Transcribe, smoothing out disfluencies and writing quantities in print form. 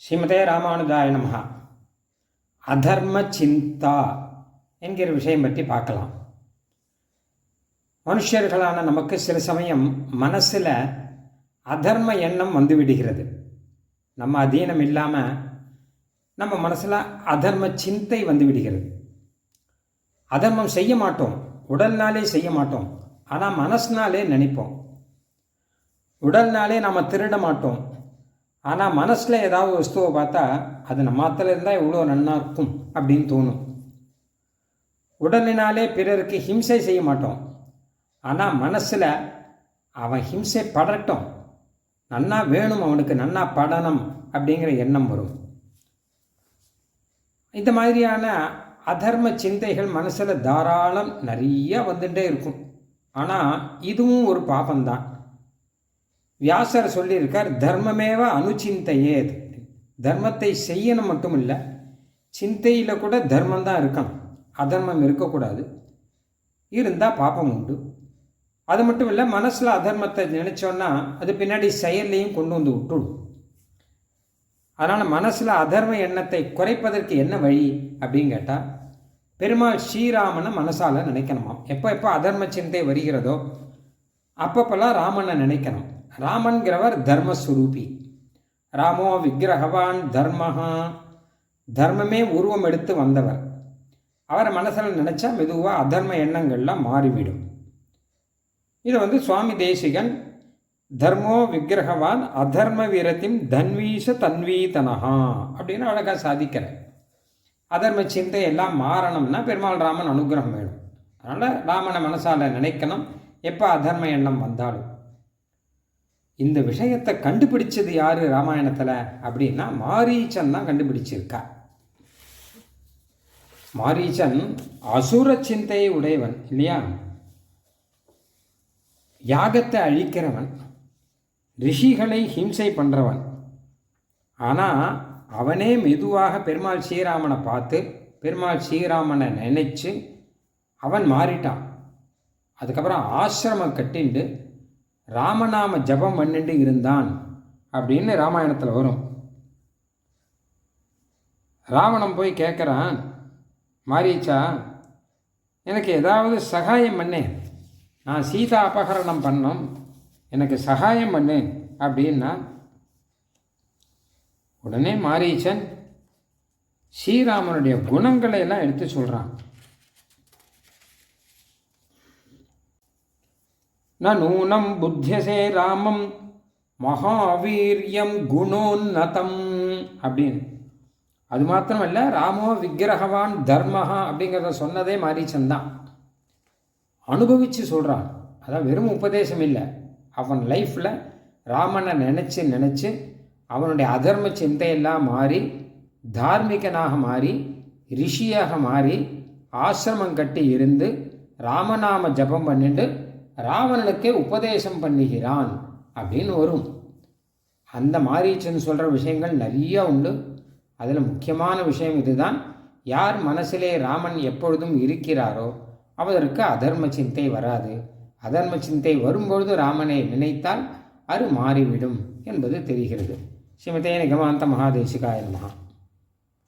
ஸ்ரீமதே ராமானுஜாய நமஹ. அதர்ம சிந்தா என்கிற விஷயம் பற்றி பார்க்கலாம். மனுஷர்களான நமக்கு சில சமயம் மனசில் அதர்ம எண்ணம் வந்து விடுகிறது. நம்ம அதீனம் இல்லாமல் நம்ம மனசில் அதர்ம சிந்தை வந்து விடுகிறது. அதர்மம் செய்ய மாட்டோம், உடல்னாலே செய்ய மாட்டோம், ஆனால் மனசுனாலே நினைப்போம். உடல்னாலே நாம் திருட மாட்டோம், ஆனால் மனசில் ஏதாவது வஸ்துவை பார்த்தா அது நம்மாத்தில் இருந்தால் எவ்வளோ நன்னா இருக்கும் அப்படின்னு தோணும். உடலினாலே பிறருக்கு ஹிம்சை செய்ய மாட்டோம், ஆனால் மனசில் அவன் ஹிம்சை படட்டும், நன்னா வேணும், அவனுக்கு நன்னா படணும் அப்படிங்கிற எண்ணம் வரும். இந்த மாதிரியான அதர்ம சிந்தைகள் மனசில் தாராளம் நிறைய வந்துட்டே இருக்கும். ஆனால் இதுவும் ஒரு பாபம்தான். வியாசர் சொல்லியிருக்கார், தர்மமேவ அனுச்சிந்தையே. தர்மத்தை செய்யணும் மட்டும் இல்லை, சிந்தையில் கூட தர்மம் தான் இருக்கணும், அதர்மம் இருக்கக்கூடாது. இருந்தால் பாப்பம் உண்டு. அது மட்டும் இல்லை, மனசில் அதர்மத்தை நினச்சோன்னா அது பின்னாடி செயல்லையும் கொண்டு வந்து விட்டுடும். அதனால் மனசில் அதர்ம எண்ணத்தை குறைப்பதற்கு என்ன வழி அப்படின்னு கேட்டால், பெருமாள் ஸ்ரீராமனை மனசால் நினைக்கணுமா. எப்போ எப்போ அதர்ம சிந்தை வருகிறதோ அப்பப்பெல்லாம் ராமனை நினைக்கணும். ராமன்கிறவர் தர்மஸ்வரூபி. ராமோ விக்கிரகவான் தர்மஹா, தர்மமே உருவம் எடுத்து வந்தவர். அவரை மனசில் நினச்சா மெதுவாக அதர்ம எண்ணங்கள்லாம் மாறிவிடும். இதை சுவாமி தேசிகன் தர்மோ விக்கிரகவான் அதர்ம வீரத்தின் தன்வீச தன்வீதனஹா அப்படின்னு அழகாக சாதிக்கிறார். அதர்ம சிந்தை எல்லாம் மாறணும்னா பெருமாள் ராமன் அனுகிரகம் வேணும். அதனால் ராமனை மனசால் நினைக்கணும் எப்போ அதர்ம எண்ணம் வந்தாலும். இந்த விஷயத்தை கண்டுபிடிச்சது யாரு ராமாயணத்தில் அப்படின்னா மாரீச்சன் தான் கண்டுபிடிச்சிருக்கா. மாரீச்சன் அசுர சிந்தையை உடையவன் இல்லையா, யாகத்தை அழிக்கிறவன், ரிஷிகளை ஹிம்சை பண்ணுறவன். ஆனால் அவனே மெதுவாக பெருமாள் ஸ்ரீராமனை பார்த்து பெருமாள் ஸ்ரீராமனை நினைச்சு அவன் மாறிட்டான். அதுக்கப்புறம் ஆசிரமம் கட்டிண்டு ராமநாம ஜபம் பண்ணிட்டு இருந்தான் அப்படின்னு ராமாயணத்தில் வரும். ராவணன் போய் கேட்குறான், மாரீச்சா எனக்கு ஏதாவது சகாயம் பண்ணு, நான் சீதா அபகரணம் பண்ணோம், எனக்கு சகாயம் பண்ணு அப்படின்னா உடனே மாரீச்சன் ஸ்ரீராமனுடைய குணங்களை எல்லாம் எடுத்து சொல்கிறான். நூனம் புத்தியசே ராமம் மகாவீரியம் குணோன்னதம் அப்படின்னு. அது மாத்திரமல்ல, ராமோ விக்கிரகவான் தர்மஹா அப்படிங்கிறத சொன்னதே மாரீச்சன் தான். அனுபவித்து சொல்கிறான். அதான் வெறும் உபதேசம் இல்லை, அவன் லைஃப்பில் ராமனை நினச்சி அவனுடைய அதர்ம சிந்தையெல்லாம் மாறி தார்மிகனாக மாறி ரிஷியாக மாறி ஆசிரமம் கட்டி இருந்து ராமநாம ஜபம் பண்ணிட்டு ராவணனுக்கே உபதேசம் பண்ணுகிறான் அப்படின்னு வரும். அந்த மாரீச்சன் சொல்கிற விஷயங்கள் நிறைய உண்டு. அதில் முக்கியமான விஷயம் இதுதான், யார் மனசிலே ராமன் எப்பொழுதும் இருக்கிறாரோ அவருக்கு அதர்ம சிந்தை வராது. அதர்ம சிந்தை வரும்பொழுது ராமனை நினைத்தால் அது மாறிவிடும் என்பது தெரிகிறது. ஸ்ரீமதே நிகமாந்த மகாதேசிகாய நமஹ.